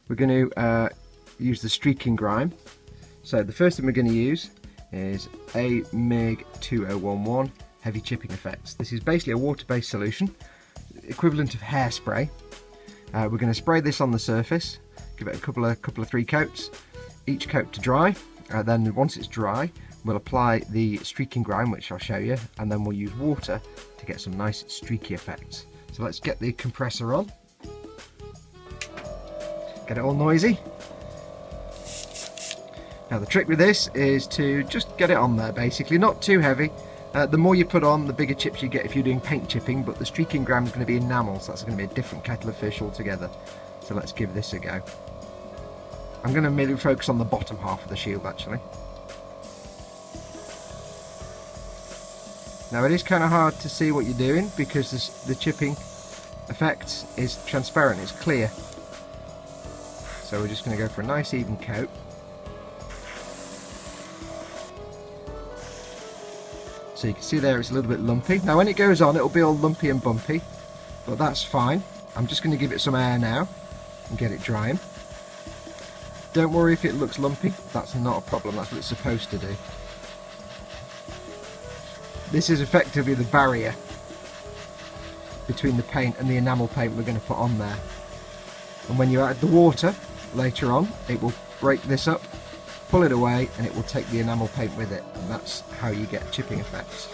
we're going to use the streaking grime. So the first thing we're going to use is a MIG 2011 heavy chipping effects. This is basically a water-based solution, equivalent of hairspray. We're going to spray this on the surface, give it a couple of 3 coats, each coat to dry. Then once it's dry, we'll apply the streaking grime, which I'll show you, and then we'll use water to get some nice streaky effects. So let's get the compressor on. Get it all noisy. Now the trick with this is to just get it on there, basically, not too heavy. The more you put on, the bigger chips you get if you're doing paint chipping, but the streaking grime is going to be enamel, so that's going to be a different kettle of fish altogether. So let's give this a go. I'm going to merely focus on the bottom half of the shield, actually. Now it is kind of hard to see what you're doing because the chipping effect is transparent, it's clear. So we're just going to go for a nice even coat. So you can see there it's a little bit lumpy. Now when it goes on it'll be all lumpy and bumpy, but that's fine. I'm just going to give it some air now and get it drying. Don't worry if it looks lumpy, that's not a problem, that's what it's supposed to do. This is effectively the barrier between the paint and the enamel paint we're going to put on there. And when you add the water later on, it will break this up, pull it away, and it will take the enamel paint with it, and that's how you get chipping effects.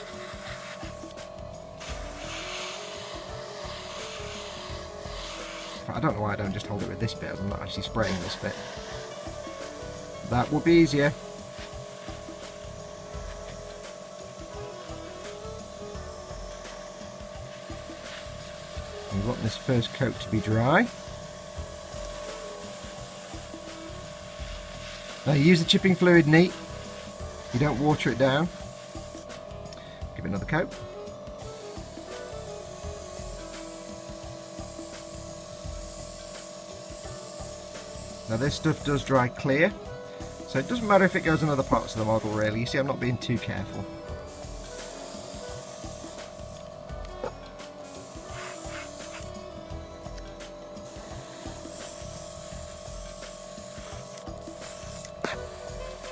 I don't know why I don't just hold it with this bit as I'm not actually spraying this bit. That would be easier. We want this first coat to be dry. Now you use the chipping fluid neat, you don't water it down. Give it another coat. Now this stuff does dry clear, so it doesn't matter if it goes in other parts of the model really. You see I'm not being too careful.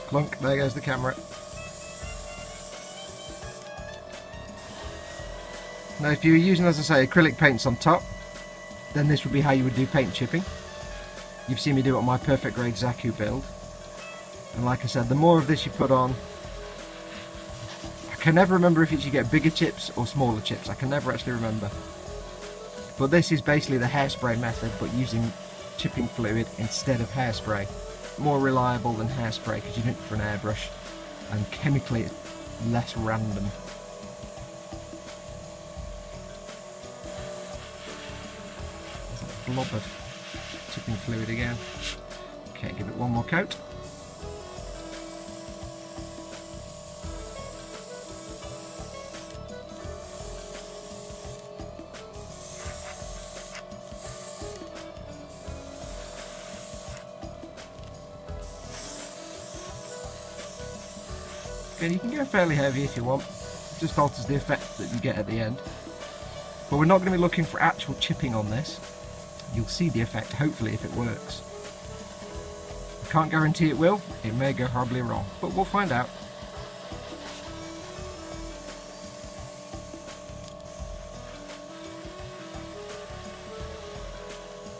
Clunk, there goes the camera. Now if you were using, as I say, acrylic paints on top, then this would be how you would do paint chipping. You've seen me do it on my perfect grade Zaku build. And like I said, the more of this you put on, I can never remember if you should get bigger chips or smaller chips. I can never actually remember. But this is basically the hairspray method, but using chipping fluid instead of hairspray. More reliable than hairspray because you're doing it for an airbrush, and chemically it's less random. There's a blob of chipping fluid again. Okay, give it one more coat. And you can go fairly heavy if you want, it just alters the effect that you get at the end. But we're not going to be looking for actual chipping on this. You'll see the effect hopefully if it works. I can't guarantee it will, it may go horribly wrong, but we'll find out.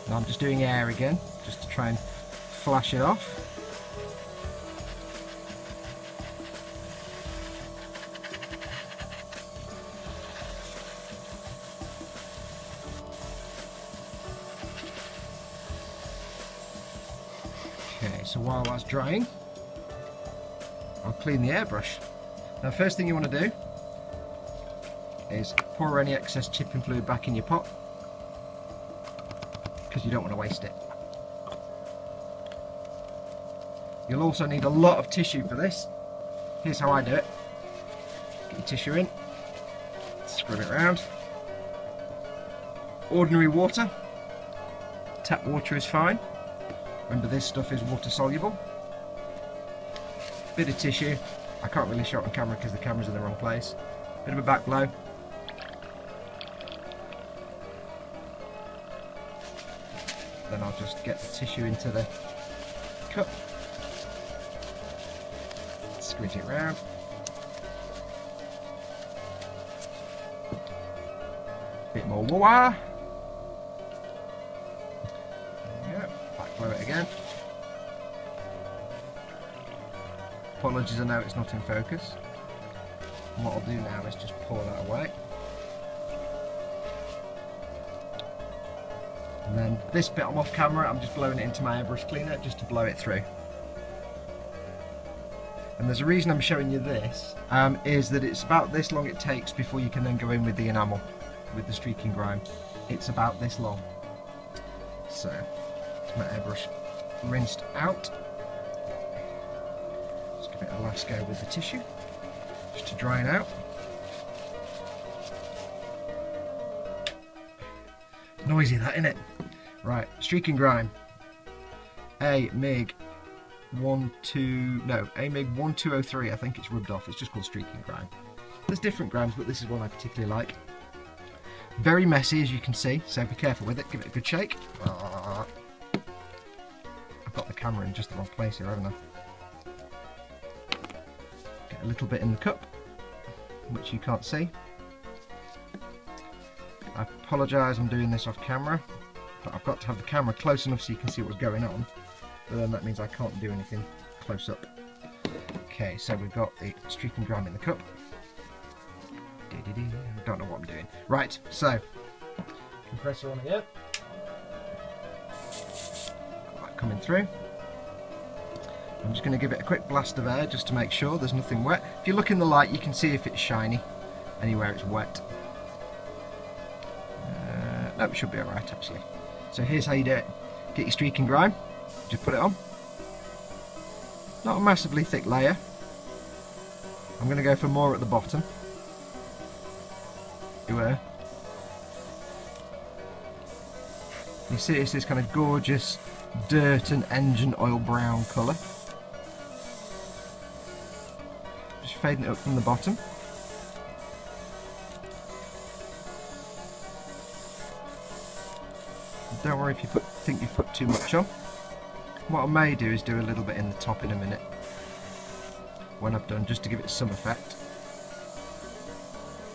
Now I'm just doing air again, just to try and flash it off. Okay, so while that's drying, I'll clean the airbrush. Now first thing you want to do is pour any excess chipping fluid back in your pot, because you don't want to waste it. You'll also need a lot of tissue for this. Here's how I do it. Get your tissue in, scrub it around. Ordinary water, tap water is fine. Remember this stuff is water soluble. Bit of tissue. I can't really show it on camera because the camera's in the wrong place. Bit of a back blow. Then then I'll just get the tissue into the cup, squeeze it round. Bit more water. There we go. Back blow it again. Apologies, I know it's not in focus. And what I'll do now is just pour that away. And then this bit I'm off camera, I'm just blowing it into my airbrush cleaner just to blow it through. And there's a reason I'm showing you this, is that it's about this long it takes before you can then go in with the enamel, with the streaking grime. It's about this long. So, it's my airbrush rinsed out. Let's give it a last go with the tissue, just to dry it out. Noisy that, innit? Right, streaking grime. AMIG 1203, I think it's rubbed off. It's just called streaking grime. There's different grimes, but this is one I particularly like. Very messy, as you can see, so be careful with it. Give it a good shake. I've got the camera in just the wrong place here, haven't I? Get a little bit in the cup, which you can't see. I apologise, I'm doing this off camera, but I've got to have the camera close enough so you can see what's going on, but then that means I can't do anything close up. Okay, so we've got the streaking grime in the cup. I don't know what I'm doing. Right, so compressor on again. Got that coming through. I'm just going to give it a quick blast of air just to make sure there's nothing wet. If you look in the light, you can see if it's shiny anywhere it's wet. No, it should be alright actually. So here's how you do it. Get your streaking grime, just put it on. Not a massively thick layer. I'm going to go for more at the bottom. You see it's this kind of gorgeous dirt and engine oil brown colour. Just fading it up from the bottom. Don't worry if you think you've put too much on. What I may do is do a little bit in the top in a minute when I've done, just to give it some effect.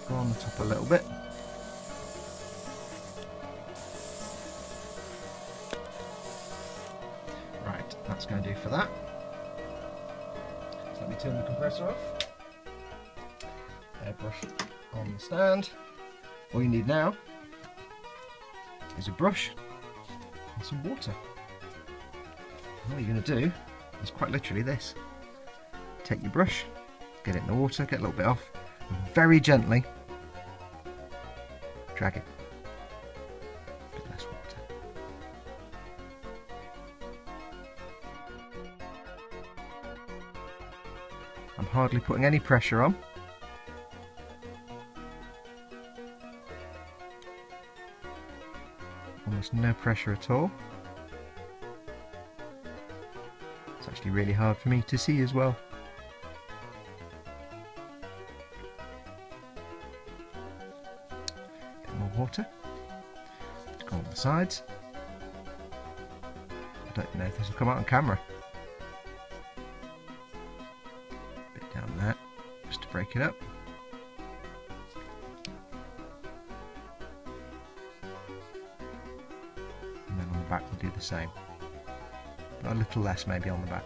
Go on the top a little bit. Right, that's going to do for that. So let me turn the compressor off. Airbrush on the stand. All you need now is a brush and some water. And all you're going to do is quite literally this. Take your brush, get it in the water, get a little bit off, very gently drag it. A bit less water. I'm hardly putting any pressure on. Almost no pressure at all. It's actually really hard for me to see as well. Water to go on the sides. I don't know if this will come out on camera. A bit down there, just to break it up. And then on the back we'll do the same. But a little less maybe on the back.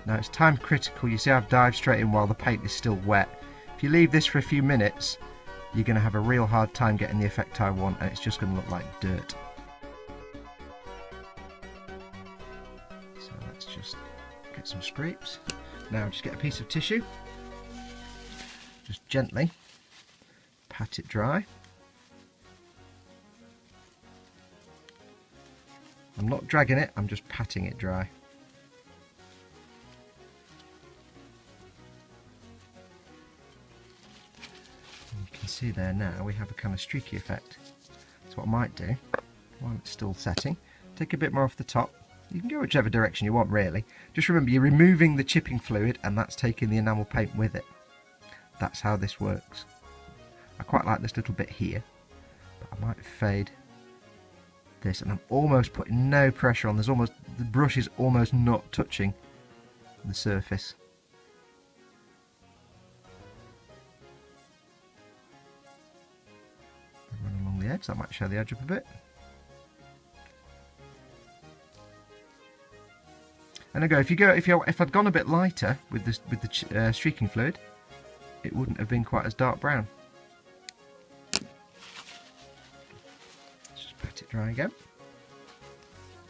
Now it's time critical. You see I've dived straight in while the paint is still wet. If you leave this for a few minutes, you're going to have a real hard time getting the effect I want, and it's just going to look like dirt. So let's just get some scrapes. Now just get a piece of tissue, just gently pat it dry. I'm not dragging it, I'm just patting it dry. See there now we have a kind of streaky effect. So what I might do while it's still setting, take a bit more off the top You can go whichever direction you want, really. Just remember, you're removing the chipping fluid, and that's taking the enamel paint with it. That's how this works. I quite like this little bit here, but I might fade this, and I'm almost putting no pressure on. The brush is almost not touching the surface. Run along the edge. That might show the edge up a bit. And if I'd gone a bit lighter with the streaking fluid, it wouldn't have been quite as dark brown. Let's just pat it dry again.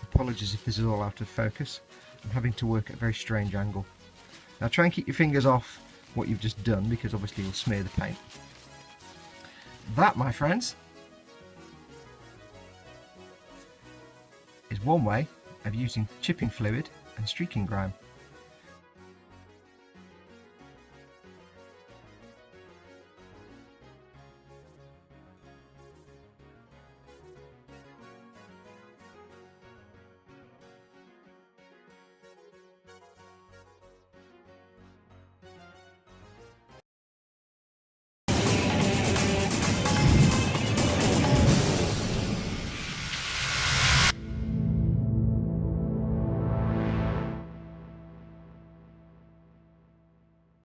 Apologies if this is all out of focus. I'm having to work at a very strange angle. Now try and keep your fingers off what you've just done, because obviously you'll smear the paint. That, my friends, is one way of using chipping fluid and streaking grime.